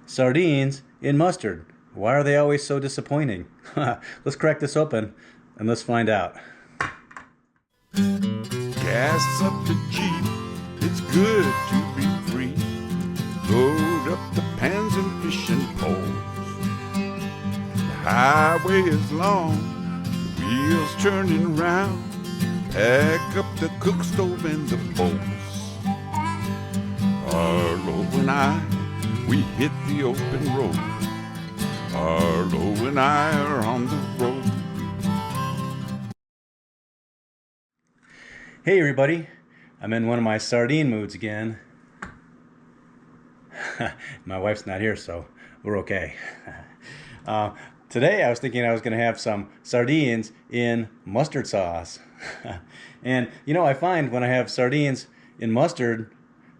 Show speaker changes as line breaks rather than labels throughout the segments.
sardines in mustard. Why are they always so disappointing? Let's crack this open and let's find out.
Gas up the Jeep, it's good to be free. Load up the pans and fishing poles. The highway is long, the wheels turning round. Pack up the cook stove and the bowls. Arlo and I, we hit the open road. Arlo and I are on the road.
Hey everybody, I'm in one of my sardine moods again. My wife's not here, so we're okay. Today I was thinking I was going to have some sardines in mustard sauce. And you know, I find when I have sardines in mustard,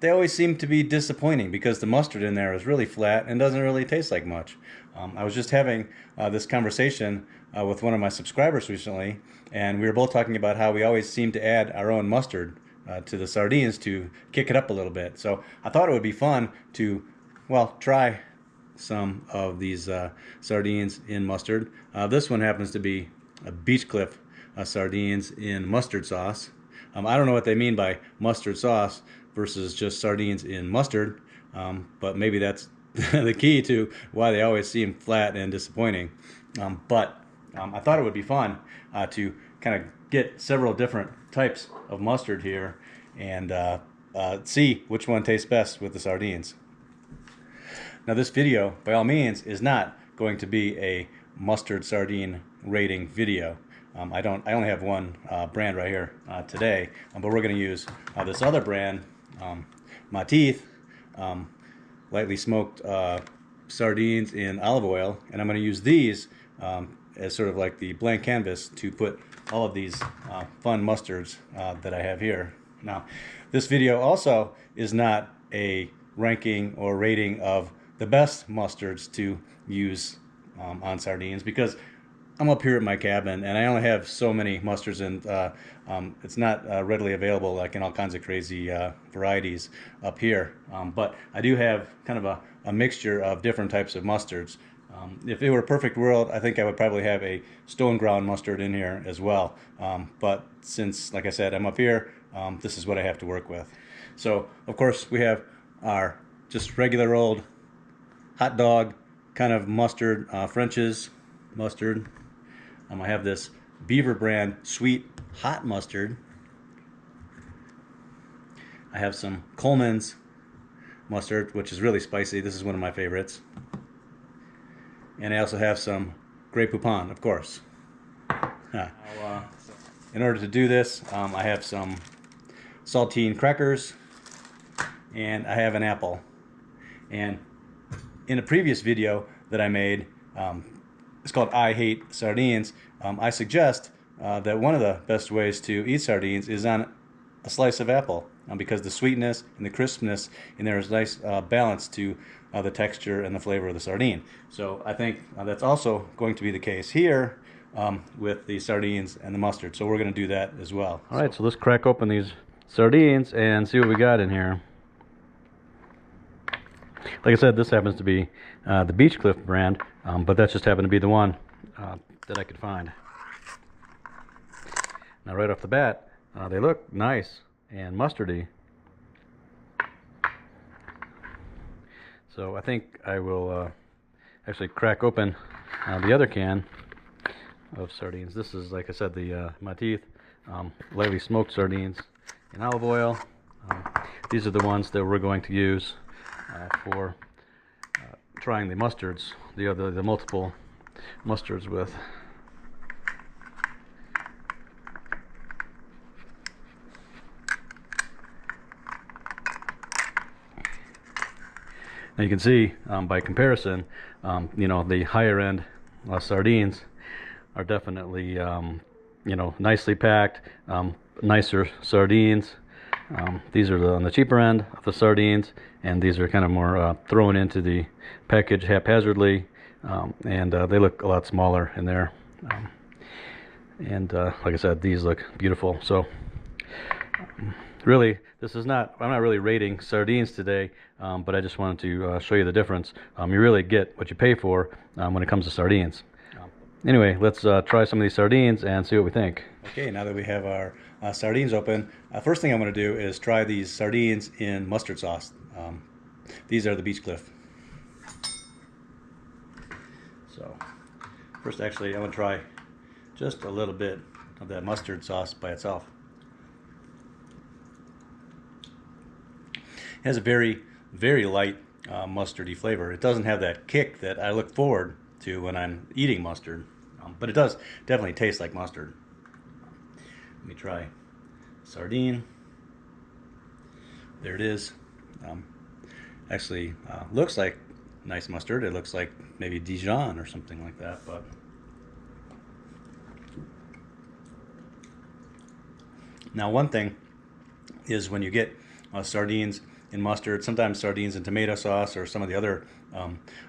they always seem to be disappointing because the mustard in there is really flat and doesn't really taste like much. I was just having this conversation with one of my subscribers recently, and we were both talking about how we always seem to add our own mustard to the sardines to kick it up a little bit. So I thought it would be fun to, well, try some of these sardines in mustard. This one happens to be a Beach Cliff sardines in mustard sauce. I don't know what they mean by mustard sauce versus just sardines in mustard, but maybe that's the key to why they always seem flat and disappointing. But I thought it would be fun to kind of get several different types of mustard here and see which one tastes best with the sardines. Now this video, by all means, is not going to be a mustard sardine rating video. I only have one brand right here today, but we're going to use this other brand, My Teeth, lightly smoked sardines in olive oil, and I'm going to use these as sort of like the blank canvas to put all of these fun mustards that I have here. Now, this video also is not a ranking or rating of the best mustards to use on sardines, because I'm up here at my cabin and I only have so many mustards, and it's not readily available like in all kinds of crazy varieties up here. But I do have kind of a mixture of different types of mustards. If it were a perfect world, I think I would probably have a stone ground mustard in here as well. But since, like I said, I'm up here, this is what I have to work with. So, of course, we have our just regular old hot dog kind of mustard, French's mustard. I have this Beaver brand sweet hot mustard. I have some Coleman's mustard, which is really spicy. This is one of my favorites. And I also have some Grey Poupon, of course. In order to do this, I have some saltine crackers, and I have an apple. And in a previous video that I made, it's called I Hate Sardines, I suggest that one of the best ways to eat sardines is on a slice of apple, because the sweetness and the crispness in there is nice balance to the texture and the flavor of the sardine. So I think that's also going to be the case here with the sardines and the mustard. So we're going to do that as well. All right, so let's crack open these sardines and see what we got in here. Like I said, this happens to be the Beach Cliff brand, but that just happened to be the one that I could find. Now right off the bat, they look nice and mustardy. So I think I will actually crack open the other can of sardines. This is, like I said, the My Teeth lightly smoked sardines in olive oil. These are the ones that we're going to use for trying the mustards, the multiple mustards with. Now you can see by comparison, you know, the higher end sardines are definitely, you know, nicely packed, nicer sardines. These are on the cheaper end of the sardines, and these are kind of more thrown into the package haphazardly, and they look a lot smaller in there. And like I said, these look beautiful. So Really, I'm not really rating sardines today, but I just wanted to show you the difference. You really get what you pay for when it comes to sardines. Anyway, let's try some of these sardines and see what we think. Okay, now that we have our sardines open, first thing I'm going to do is try these sardines in mustard sauce. These are the Beach Cliff. So, first actually I'm going to try just a little bit of that mustard sauce by itself. It has a very, very light mustardy flavor. It doesn't have that kick that I look forward to when I'm eating mustard, but it does definitely taste like mustard. Let me try sardine. There it is. Actually looks like nice mustard. It looks like maybe Dijon or something like that, but now one thing is when you get sardines in mustard, sometimes sardines in tomato sauce or some of the other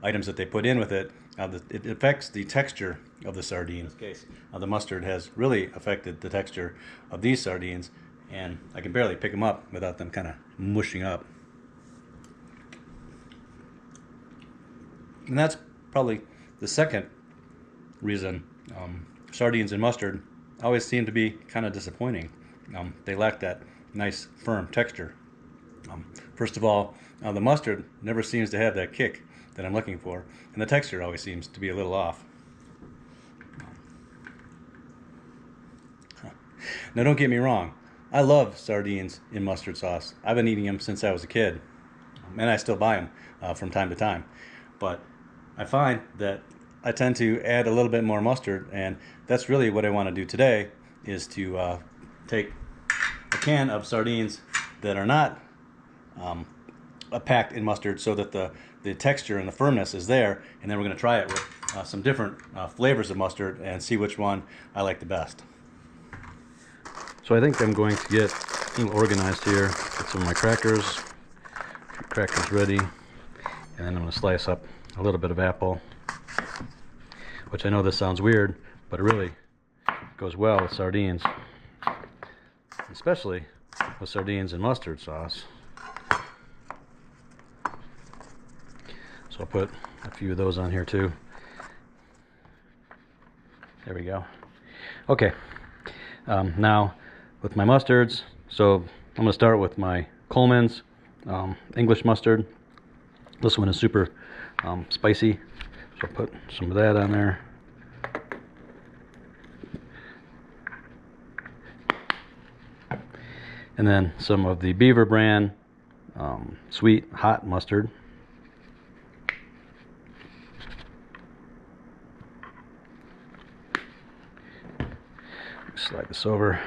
items that they put in with it, it affects the texture of the sardine. In this case, the mustard has really affected the texture of these sardines, and I can barely pick them up without them kind of mushing up. And that's probably the second reason sardines in mustard always seem to be kind of disappointing. They lack that nice firm texture. First of all, the mustard never seems to have that kick that I'm looking for, and the texture always seems to be a little off. Now don't get me wrong, I love sardines in mustard sauce. I've been eating them since I was a kid, and I still buy them from time to time. But I find that I tend to add a little bit more mustard, and that's really what I want to do today, is to take a can of sardines that are not packed in mustard so that the texture and the firmness is there, and then we're going to try it with some different flavors of mustard and see which one I like the best. So I think I'm going to get a little organized here. Get some of my crackers ready, and then I'm going to slice up a little bit of apple, which I know this sounds weird, but it really goes well with sardines, especially with sardines and mustard sauce. So I'll put a few of those on here too. There we go. Okay, now with my mustards, so I'm going to start with my Coleman's English mustard. This one is super spicy, so I'll put some of that on there. And then some of the Beaver brand sweet hot mustard. Slide this over.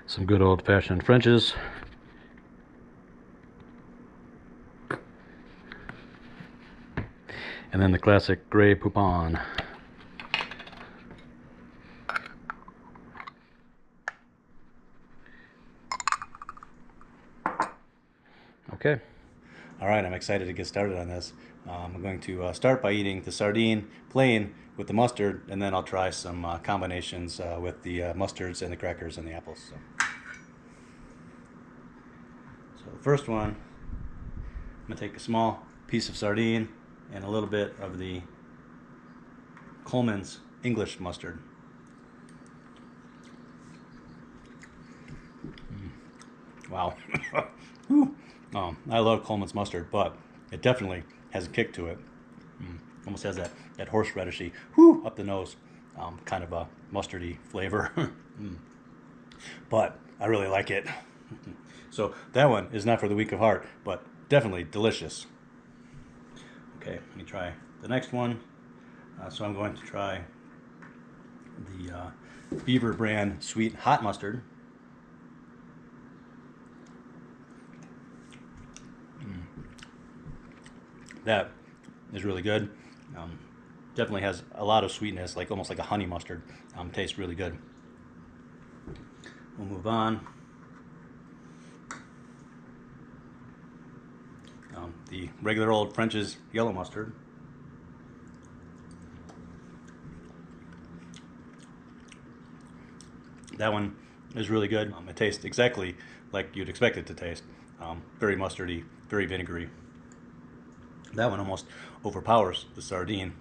Some good old-fashioned French's. And then the classic Grey Poupon. Okay. All right, I'm excited to get started on this. I'm going to start by eating the sardine plain with the mustard, and then I'll try some combinations with the mustards and the crackers and the apples. So the first one, I'm going to take a small piece of sardine and a little bit of the Coleman's English mustard. Wow. I love Coleman's mustard, but it definitely has a kick to it. Almost has that horseradishy, up the nose, kind of a mustardy flavor. But I really like it. So that one is not for the weak of heart, but definitely delicious. Okay, let me try the next one. So I'm going to try the Beaver brand sweet hot mustard. That is really good. Definitely has a lot of sweetness, like almost like a honey mustard. Tastes really good. We'll move on. The regular old French's yellow mustard. That one is really good. It tastes exactly like you'd expect it to taste. Very mustardy, very vinegary. That one almost overpowers the sardine.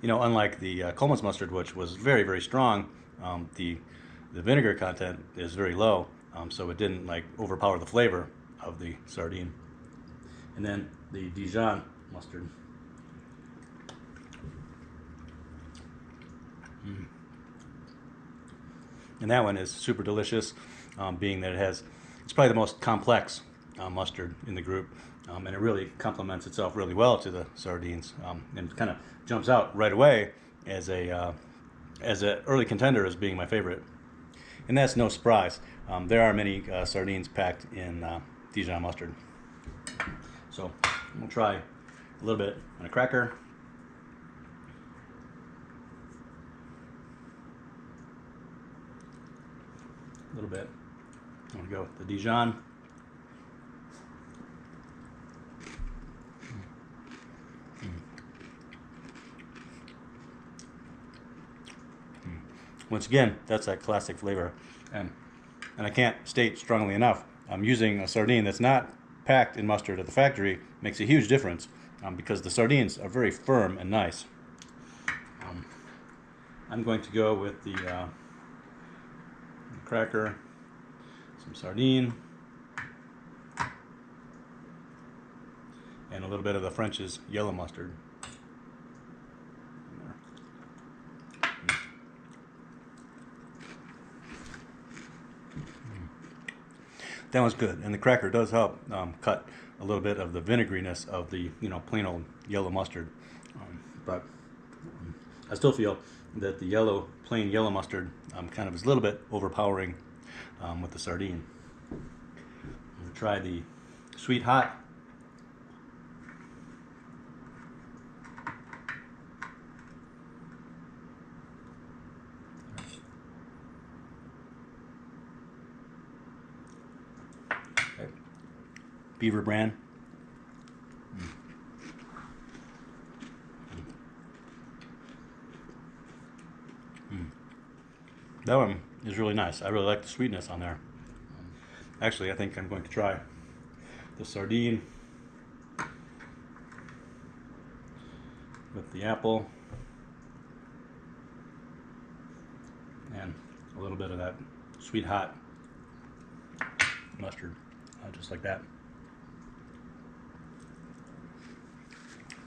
You know, unlike the Coleman's mustard, which was very, very strong, the vinegar content is very low, so it didn't like overpower the flavor of the sardine. And then the Dijon mustard. And that one is super delicious, being that it's probably the most complex mustard in the group, and it really complements itself really well to the sardines, and kind of jumps out right away as an early contender as being my favorite. And that's no surprise. There are many sardines packed in Dijon mustard. So I'm gonna try a little bit on a cracker. A little bit. I'm gonna go with the Dijon. Once again, that's that classic flavor, and I can't state strongly enough, using a sardine that's not packed in mustard at the factory makes a huge difference, because the sardines are very firm and nice. I'm going to go with the cracker, some sardine, and a little bit of the French's yellow mustard. That one's good, and the cracker does help cut a little bit of the vinegriness of the plain old yellow mustard. But I still feel that the plain yellow mustard kind of is a little bit overpowering with the sardine. I'm going to try the sweet hot. Okay. Beaver brand. That one is really nice. I really like the sweetness on there. Actually, I think I'm going to try the sardine with the apple and a little bit of that sweet hot mustard, just like that.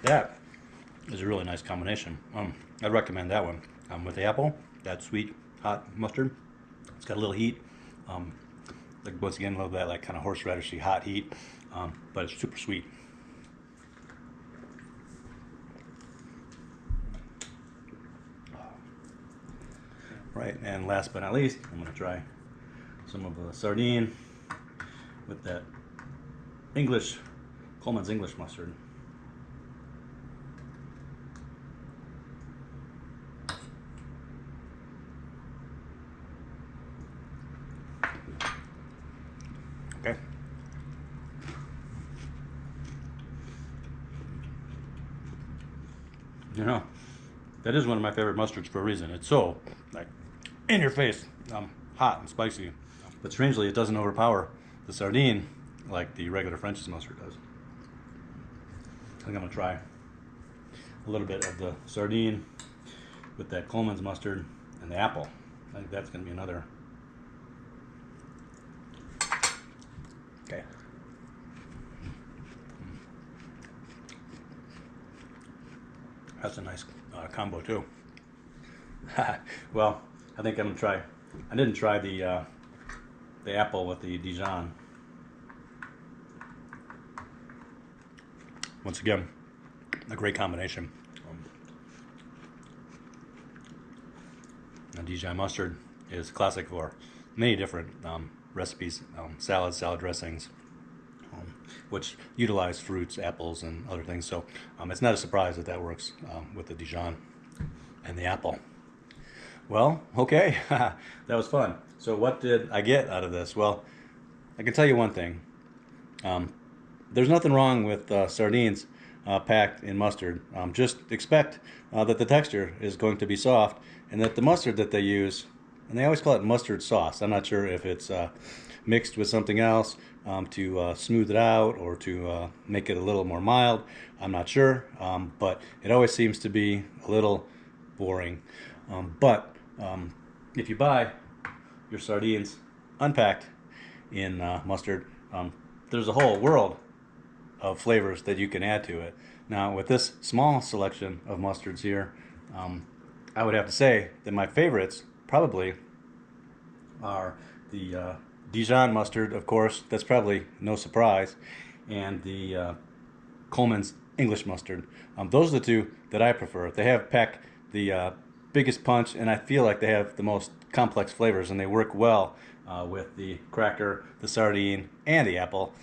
That is a really nice combination. I'd recommend that one with the apple, that sweet hot mustard. It's got a little heat, like once again a little bit of that like kind of horseradishy hot heat, but it's super sweet. Right, and last but not least, I'm going to try some of the sardine with that Coleman's English mustard. Okay. You know, that is one of my favorite mustards for a reason. It's so like in your face, hot and spicy, but strangely it doesn't overpower the sardine like the regular French's mustard does. I think I'm gonna try a little bit of the sardine with that Coleman's mustard and the apple. I think that's gonna be another. Okay. That's a nice combo too. Well, I think I'm gonna try. I didn't try the apple with the Dijon. Once again, a great combination. Dijon mustard is classic for many different recipes, salads, salad dressings, which utilize fruits, apples, and other things. So it's not a surprise that that works with the Dijon and the apple. Well, okay, that was fun. So what did I get out of this? Well, I can tell you one thing. There's nothing wrong with sardines packed in mustard. Just expect that the texture is going to be soft and that the mustard that they use, and they always call it mustard sauce. I'm not sure if it's mixed with something else to smooth it out or to make it a little more mild. I'm not sure, but it always seems to be a little boring. But if you buy your sardines unpacked in mustard, there's a whole world of flavors that you can add to it. Now, with this small selection of mustards here, I would have to say that my favorites probably are the Dijon mustard, of course. That's probably no surprise, and the Coleman's English mustard. Those are the two that I prefer. They have pack the biggest punch, and I feel like they have the most complex flavors, and they work well with the cracker, the sardine, and the apple.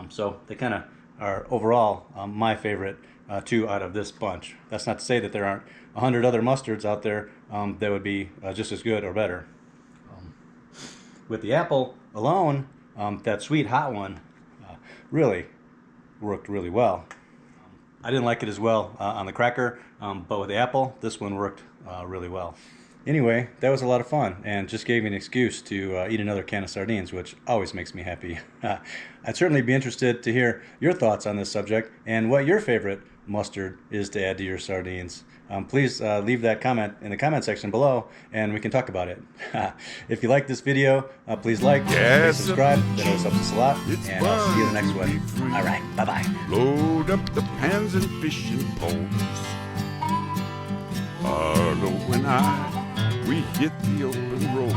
So they kind of are overall my favorite two out of this bunch. That's not to say that there aren't 100 other mustards out there that would be just as good or better. With the apple alone, that sweet hot one really worked really well. I didn't like it as well on the cracker, but with the apple, this one worked really well. Anyway, that was a lot of fun and just gave me an excuse to eat another can of sardines, which always makes me happy. I'd certainly be interested to hear your thoughts on this subject and what your favorite mustard is to add to your sardines. Please leave that comment in the comment section below and we can talk about it. If you like this video, please like, please subscribe. That always helps us a lot. And I'll see you in the next one. All right, bye-bye.
Load up the pans and fishing poles. Arlo and I, we hit the open road.